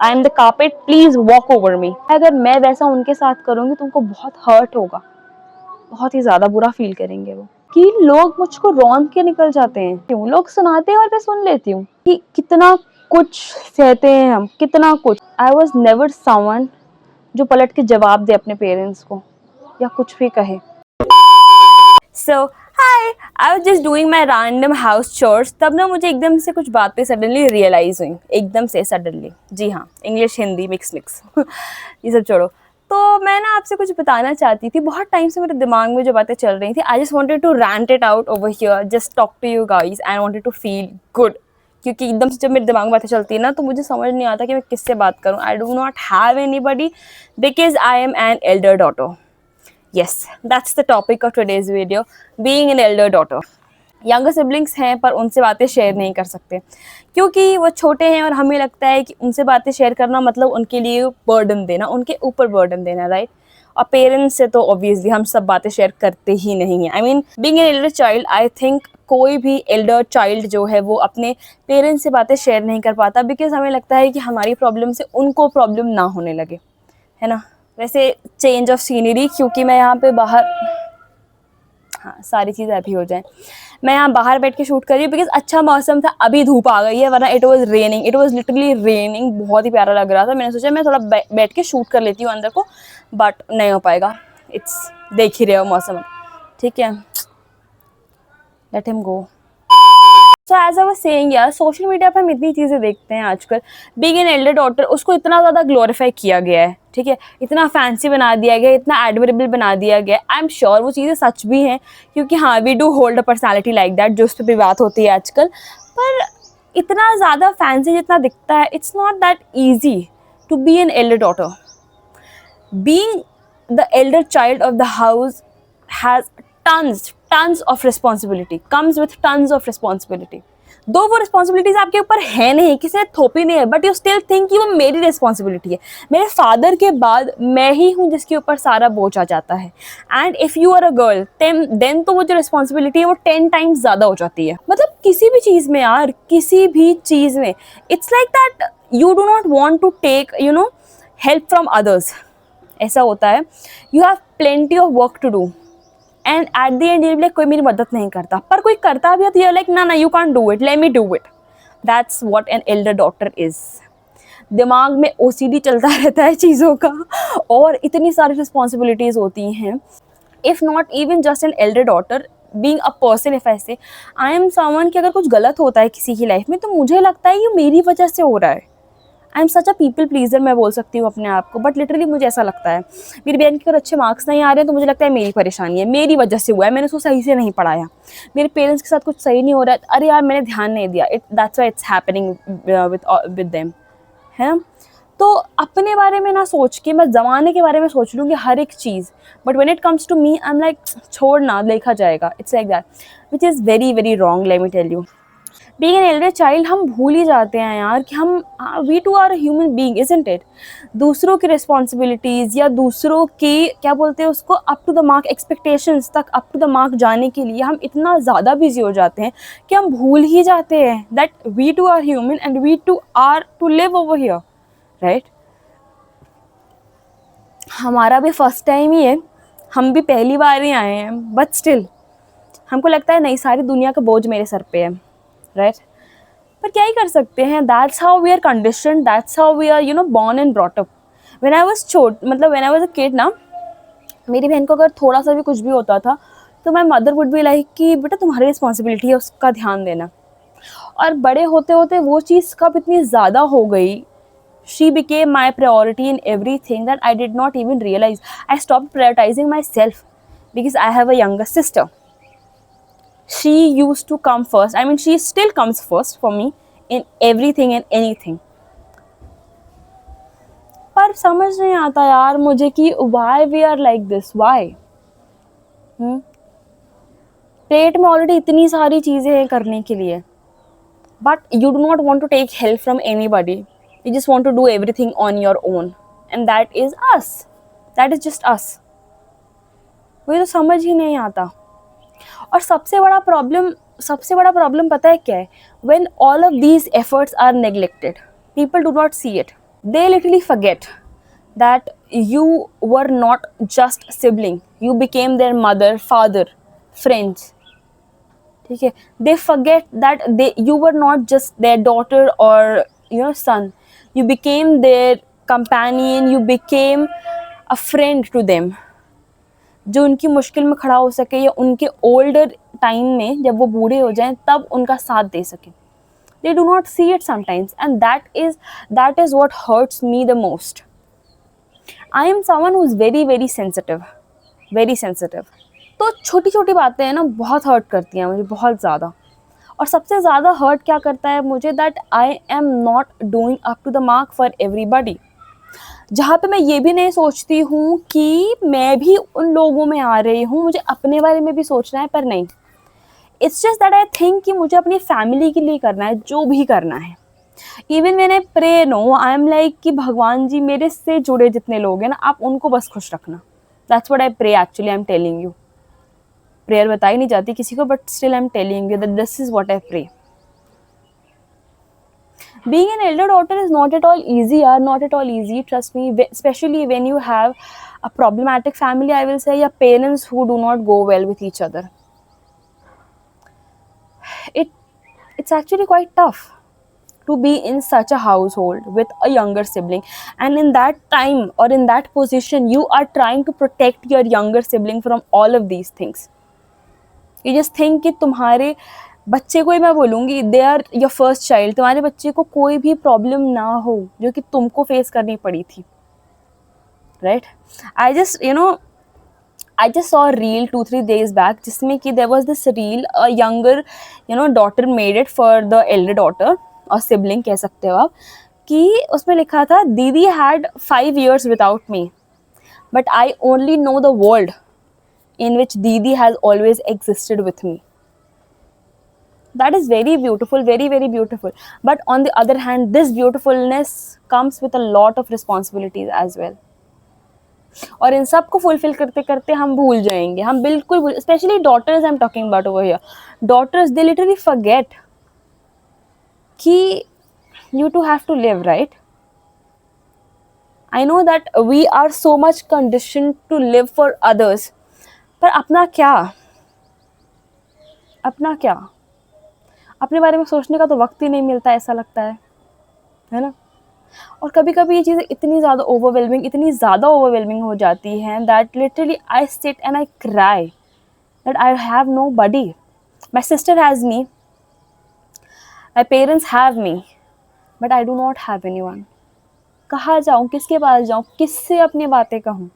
I am the carpet, please walk over मी। अगर मैं वैसा उनके साथ करूंगी तो उनको बहुत हर्ट होगा, बहुत ही ज्यादा बुरा फील करेंगे वो कि लोग मुझको रौंद के निकल जाते हैं। क्यों लोग सुनाते हैं और मैं सुन लेती हूँ कि कितना कुछ सहते हैं हम, कितना कुछ। आई वॉज नेवर समवन जो पलट के जवाब दे अपने पेरेंट्स को या कुछ भी कहे। So, hi, I was just doing my random house chores. तब ना मुझे एकदम से कुछ बातें सडनली रियलाइज हुई, एकदम से सडनली। जी हाँ, इंग्लिश हिंदी मिक्स ये सब छोड़ो। तो मैं ना आपसे कुछ बताना चाहती थी, बहुत टाइम से मेरे दिमाग में जो बातें चल रही थी। I just wanted to rant it out over here, just talk to you guys and wanted to feel good. क्योंकि एकदम से जब मेरे दिमाग में बातें चलती है ना तो मुझे समझ नहीं आता कि मैं किससे बात करूँ। आई do not have anybody because I M N elder daughter. Yes, that's the topic of today's video, being an elder daughter. Younger siblings हैं पर उनसे बातें शेयर नहीं कर सकते क्योंकि वो छोटे हैं और हमें लगता है कि उनसे बातें शेयर करना मतलब उनके लिए बर्डन देना, उनके ऊपर बर्डन देना, राइट। और पेरेंट्स से तो ऑब्वियसली हम सब बातें शेयर करते ही नहीं हैं। I mean being an elder child, I think कोई भी एल्डर चाइल्ड जो है वो अपने पेरेंट्स से बातें शेयर नहीं कर पाता बिकॉज हमें लगता है कि हमारी प्रॉब्लम से उनको प्रॉब्लम ना होने लगे, है ना। वैसे चेंज ऑफ सीनरी, क्योंकि मैं यहाँ पे बाहर, हाँ सारी चीज़ें अभी हो जाएं, मैं यहाँ बाहर बैठ के शूट कर रही हूँ बिकॉज अच्छा मौसम था। अभी धूप आ गई है, वरना it was raining, it was literally raining. बहुत ही प्यारा लग रहा था। मैंने सोचा मैं थोड़ा बैठ के शूट कर लेती हूँ अंदर को, बट नहीं हो पाएगा। इट्स, देख ही रहे हो मौसम, ठीक है, let him go. So as I was saying यार, सोशल मीडिया पर हम इतनी चीज़ें देखते हैं आजकल। बीइंग एन एल्डर डॉटर, उसको इतना ज़्यादा ग्लोरीफाई किया गया है, ठीक है, इतना फैंसी बना दिया गया, इतना एडमरेबल बना दिया गया। आई एम श्योर वो चीज़ें सच भी हैं क्योंकि हाँ, we do hold a personality like that, जो उस पर भी बात होती है आजकल। पर इतना ज़्यादा फैंसी जितना दिखता है, it's not that easy to be an elder daughter. Being the elder child of the house has tons of responsibility, comes with tons of responsibility. दो वो रिस्पॉन्सिबिलिटीज आपके ऊपर है नहीं, किसी ने थोपी नहीं है, बट यू स्टिल थिंक कि वो मेरी रिस्पॉन्सिबिलिटी है। मेरे फादर के बाद मैं ही हूँ जिसके ऊपर सारा बोझ आ जाता है। And if you are a girl then तो वो जो रिस्पॉन्सिबिलिटी है वो 10 टाइम्स ज़्यादा हो जाती है। मतलब किसी भी चीज़ में यार, किसी भी चीज़ में it's like that you do not want to take help from others. ऐसा होता है, you have plenty of work to do and at the end like कोई मेरी मदद नहीं करता, पर कोई करता भी है तो यू लाइक ना you can't do it, let me do it. That's what an elder daughter is. दिमाग में ओसीडी चलता रहता है चीज़ों का और इतनी सारी रिस्पॉन्सिबिलिटीज़ होती हैं। If not even just an elder daughter, being a person, if ऐसे आई एम समवन कि अगर कुछ गलत होता है किसी की लाइफ में तो मुझे लगता है ये मेरी वजह से हो रहा है। I am such a people pleaser, मैं बोल सकती हूँ अपने आप को, बट लिटरली मुझे ऐसा लगता है। मेरी बहन के अगर अच्छे मार्क्स नहीं आ रहे हैं तो मुझे लगता है मेरी परेशानी है, मेरी वजह से हुआ है, मैंने उसको सही से नहीं पढ़ाया। मेरे पेरेंट्स के साथ कुछ सही नहीं हो रहा है, अरे यार मैंने ध्यान नहीं दिया, that's why it's happening with them, है ना। तो अपने बारे में ना सोच के मैं ज़माने के बारे में सोच लूँगी हर एक चीज़, but when it comes to me I am like छोड़ ना, देखा जाएगा। It's like that, which is very very wrong, let me tell you. Being an elder child हम भूल ही जाते हैं यार कि हम we too are human being, isn't it. दूसरों की रिस्पॉन्सिबिलिटीज़ या दूसरों की क्या बोलते हैं उसको, up to the mark expectations तक अप टू द मार्क जाने के लिए हम इतना ज़्यादा बिजी हो जाते हैं कि हम भूल ही जाते हैं that we too are human and we too are to live over here, right. हमारा भी फर्स्ट टाइम ही है, हम भी पहली बार ही आए हैं, बट स्टिल हमको लगता है नहीं, सारी दुनिया का बोझ मेरे सर पे है, राइट। पर क्या ही कर सकते हैं, that's how we are conditioned, that's how we are born and brought up. When I was when I was a kid ना, मेरी बहन को अगर थोड़ा सा भी कुछ भी होता था तो my mother would be like कि बेटा तुम्हारी रिस्पॉन्सिबिलिटी है उसका ध्यान देना। और बड़े होते होते वो चीज़ कब इतनी ज़्यादा हो गई, she became my priority in everything that I did not even realize. I stopped prioritizing myself because I have a younger sister. She used to come first. I mean, she still comes first for me in everything and anything. पर समझ नहीं आता यार मुझे कि why we are like this, why? Plate में already इतनी सारी चीज़ें हैं करने के लिए, but you do not want to take help from anybody. You just want to do everything on your own, and that is us. That is just us. मुझे तो समझ ही नहीं आता। और सबसे बड़ा प्रॉब्लम पता है क्या है? When all of these efforts are neglected, people do not see it. They literally forget that you were not just sibling, you became their mother, father, friends. ठीक है, they forget that you were not just their daughter or son, you became their companion, you became a friend to them, जो उनकी मुश्किल में खड़ा हो सके या उनके ओल्डर टाइम में जब वो बूढ़े हो जाएं तब उनका साथ दे सके. They do not see it sometimes, and that is what hurts me the most. I am someone who is very very sensitive, very sensitive. तो छोटी छोटी बातें हैं ना, बहुत हर्ट करती हैं मुझे, बहुत ज़्यादा. और सबसे ज़्यादा हर्ट क्या करता है मुझे, that I am not doing up to the mark for everybody. जहाँ पे मैं ये भी नहीं सोचती हूँ कि मैं भी उन लोगों में आ रही हूँ, मुझे अपने बारे में भी सोचना है, पर नहीं. It's just that I think कि मुझे अपनी फैमिली के लिए करना है जो भी करना है. इवन मैंने pray no, I am like कि भगवान जी मेरे से जुड़े जितने लोग हैं ना, आप उनको बस खुश रखना. That's what I pray actually. I am telling you, prayer बताई नहीं जाती किसी को, but still I am telling you that this is what I pray. Being an elder daughter is not at all easy, not at all easy, trust me, especially when you have a problematic family, I will say, या parents who do not go well with each other. It's actually quite tough to be in such a household with a younger sibling, and in that time or in that position you are trying to protect your younger sibling from all of these things. You just think कि तुम्हारे बच्चे को ही मैं बोलूँगी, they are your first child, तुम्हारे बच्चे को कोई भी प्रॉब्लम ना हो जो कि तुमको फेस करनी पड़ी थी, right. I just saw reel 2-3 days back जिसमें कि there was this reel, a younger daughter made it for the elder daughter और सिबलिंग कह सकते हो आप, कि उसमें लिखा था Didi had 5 years without me, but I only know the world in which Didi has always existed with me. That is very beautiful, very very beautiful. But on the other hand, this beautifulness comes with a lot of responsibilities as well. और इन सब को fulfil करते करते हम भूल जाएंगे, हम बिल्कुल भूल, specially daughters I am talking about over here. Daughters they literally forget कि you two have to live, right? I know that we are so much conditioned to live for others, पर अपना क्या, अपना क्या, अपने बारे में सोचने का तो वक्त ही नहीं मिलता, ऐसा लगता है ना. और कभी कभी ये चीज़ें इतनी ज़्यादा ओवरवेलमिंग हो जाती हैं that literally I sit and I cry that I have nobody. My sister has me, my parents have me, but I do not have anyone. कहाँ जाऊँ, किसके पास जाऊँ, किससे अपनी बातें कहूँ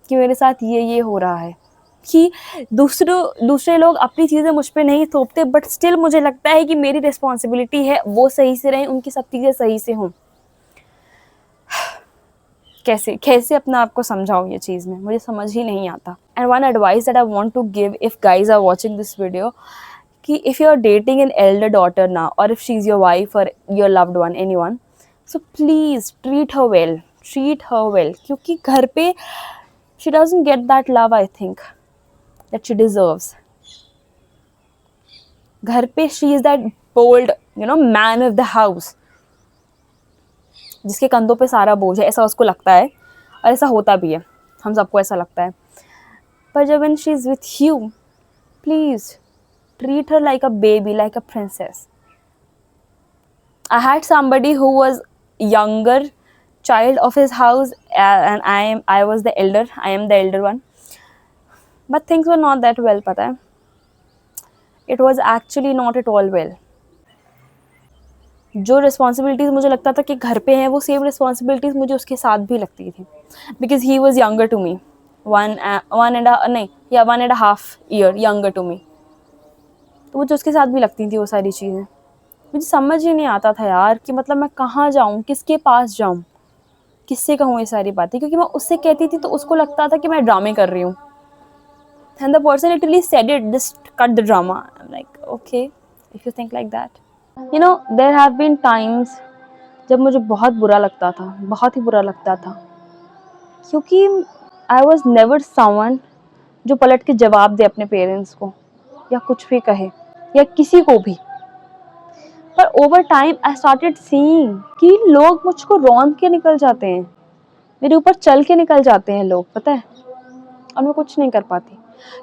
कि मेरे साथ ये हो रहा है. कि दूसरे लोग अपनी चीज़ें मुझ पे नहीं थोपते, बट स्टिल मुझे लगता है कि मेरी रिस्पॉन्सिबिलिटी है वो सही से रहें, उनकी सब चीज़ें सही से हों. कैसे अपना आप को समझाऊँ ये चीज़ में, मुझे समझ ही नहीं आता. And one advice that I want to give if guys are watching this video, कि if you are dating an elder daughter now, और if she is your wife और your loved one, anyone, so please treat her well, क्योंकि घर पे she doesn't get that love, I think, that she deserves. घर पे she is that bold, man of the house, जिसके कंधों पे सारा बोझ है, ऐसा उसको लगता है, और ऐसा होता भी है, हम सबको ऐसा लगता है. पर जब when she is with you, please treat her like a baby, like a princess. I had somebody who was younger child of his house, and I was the elder, I am the elder one, but things were not that well, pata hai. It was actually not at all well. जो responsibilities मुझे लगता था कि घर पे हैं, वो same responsibilities मुझे उसके साथ भी लगती थी, because he was younger to me, 1.5 year younger to me. तो मुझे उसके साथ भी लगती थी वो सारी चीज़ें. मुझे समझ ही नहीं आता था यार कि मतलब मैं कहाँ जाऊँ, किसके पास जाऊँ, किससे कहूँ ये सारी बातें, क्योंकि मैं उससे कहती थी तो उसको लगता था कि मैं ड्रामे कर रही हूँ. And the person literally said it, just cut the drama. I'm like, okay, if you think like that. There have been times जब मुझे बहुत बुरा लगता था, बहुत ही बुरा लगता था, क्योंकि I was never someone जो पलट के जवाब दे अपने पेरेंट्स को या कुछ भी कहे या किसी को भी. पर over time I started seeing कि लोग मुझको रौंद के निकल जाते हैं, मेरे ऊपर चल के निकल जाते हैं लोग, पता है, और मैं कुछ नहीं कर पाती,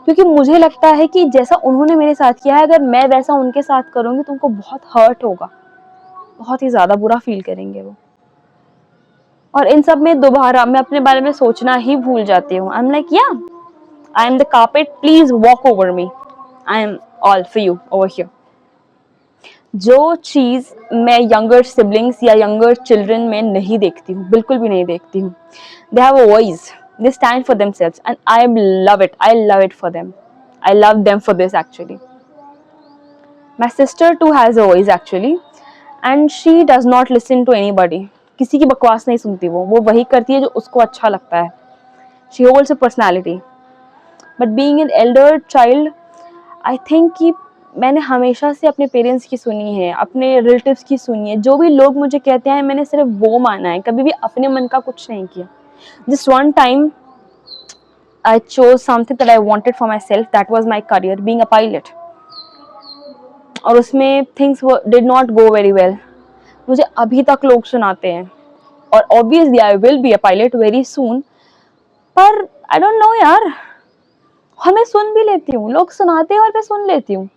क्योंकि मुझे लगता है कि जैसा उन्होंने मेरे साथ किया है, अगर मैं वैसा उनके साथ करूंगी तो उनको बहुत हर्ट होगा, बहुत ही ज्यादा बुरा फील करेंगे वो। और इन सब में दोबारा मैं अपने बारे में सोचना ही भूल जाती हूँ। आई एम लाइक, या I am the carpet, please walk over me, I am all for you over here. जो चीज मैं यंगर सिबलिंग्स या यंगर चिल्ड्रन में नहीं देखती हूँ, बिल्कुल भी नहीं देखती हूँ। They have a voice, they stand for themselves and I love it for them, I love them for this actually. My sister too has a voice actually, and she does not listen to anybody, किसी की बकवास नहीं सुनती, वो वही करती है जो उसको अच्छा लगता है। She holds a personality. But being an elder child, I think कि मैंने हमेशा से अपने पेरेंट्स की सुनी है, अपने रिलेटिव्स की सुनी है, जो भी लोग मुझे कहते हैं मैंने सिर्फ वो माना है, कभी भी अपने मन का कुछ नहीं किया। Just one time I chose something that I wanted for my self, that was my career, being a pilot, और उसमें things did not go very well. मुझे अभी तक लोग सुनाते हैं, और obviously I will be a pilot very soon, पर आई डोंट नो यार, और मैं सुन भी लेती हूँ, लोग सुनाते हैं और मैं सुन लेती हूँ,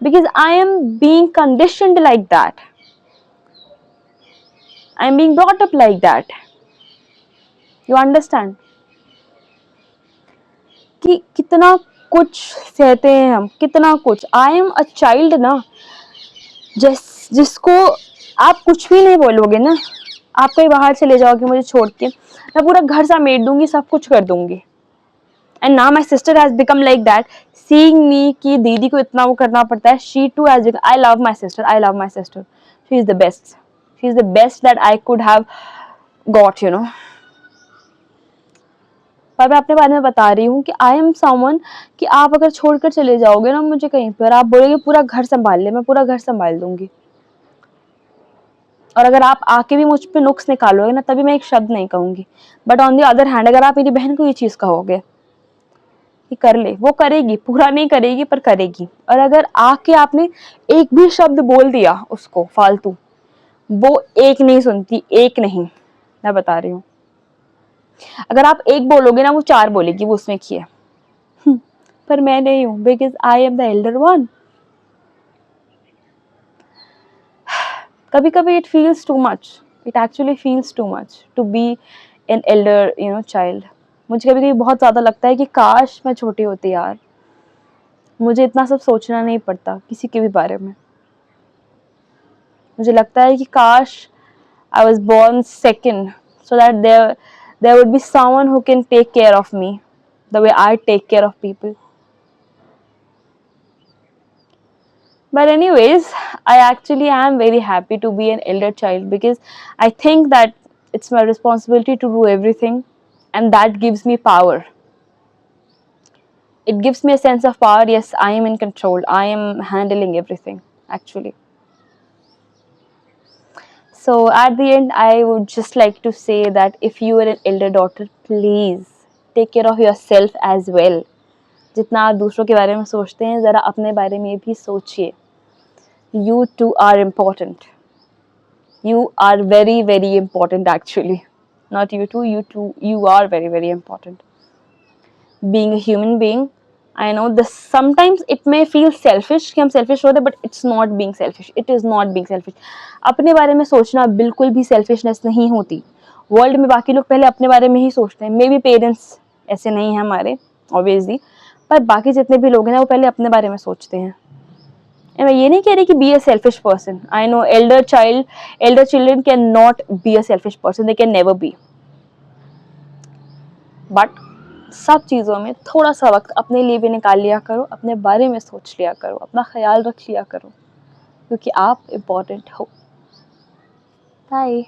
because I am being conditioned like that, I am being brought up like that, you understand कि कितना कुछ सहते हैं हम, कितना कुछ। आई एम अ चाइल्ड ना, जिसको आप कुछ भी नहीं बोलोगे ना, आप कहीं बाहर चले जाओगे मुझे छोड़ के, मैं पूरा घर समेट दूंगी, सब कुछ कर दूंगी। And now my sister has become like that, seeing me कि दीदी को इतना वो करना पड़ता है, she too has become, I love my sister, I love my sister, she is the best, she is the best that I could have got, you know. पर मैं अपने बारे में बता रही हूँ कि आई एम समवन, कि आप अगर छोड़कर चले जाओगे ना मुझे कहीं पर, आप बोलोगे पूरा घर संभाल ले, मैं पूरा घर संभाल दूंगी, और अगर आप आके भी मुझ पे नुक्स निकालोगे ना, तभी मैं एक शब्द नहीं कहूंगी। But on the other hand, अगर आप मेरी बहन को ये चीज कहोगे कि कर ले, वो करेगी, पूरा नहीं करेगी पर करेगी। और अगर आके आपने एक भी शब्द बोल दिया उसको फालतू, वो एक नहीं सुनती, एक नहीं, मैं बता रही हूँ। अगर आप एक बोलोगे ना, वो चार बोलेगी, वो उसमें की है। पर मैं नहीं हूं, because I am the elder one. कभी कभी it feels too much, it actually feels too much to be an elder, you know, child. मुझे कभी कभी बहुत ज्यादा लगता है कि काश मैं छोटी होती यार, मुझे इतना सब सोचना नहीं पड़ता किसी के भी बारे में। मुझे लगता है कि काश I was born second, so that there would be someone who can take care of me the way I take care of people. But anyways, I actually am very happy to be an elder child, because I think that it's my responsibility to do everything, and that gives me power. It gives me a sense of power. Yes, I am in control. I am handling everything actually. So at the end, I would just like to say that if you are an elder daughter, please take care of yourself as well. जितना आप दूसरों के बारे में सोचते हैं, जरा अपने बारे में भी सोचिए. You too are important. You are very, very important actually. Not you too, you too, you are very, very important. Being a human being, I know this sometimes it may feel selfish कि हम selfish होते हैं, but it's not being selfish. It is not being selfish. अपने बारे में सोचना बिल्कुल भी selfishness नहीं होती. वर्ल्ड में बाकी लोग पहले अपने बारे में ही सोचते हैं. मे बी पेरेंट्स ऐसे नहीं हैं हमारे, ऑब्वियसली, पर बाकी जितने भी लोग हैं वो पहले अपने बारे में सोचते हैं. मैं ये नहीं कह रही कि be a selfish person. I know elder children can not be a selfish person, they can never be. But सब चीज़ों में थोड़ा सा वक्त अपने लिए भी निकाल लिया करो, अपने बारे में सोच लिया करो, अपना ख्याल रख लिया करो, क्योंकि आप इम्पोर्टेंट हो. बाय.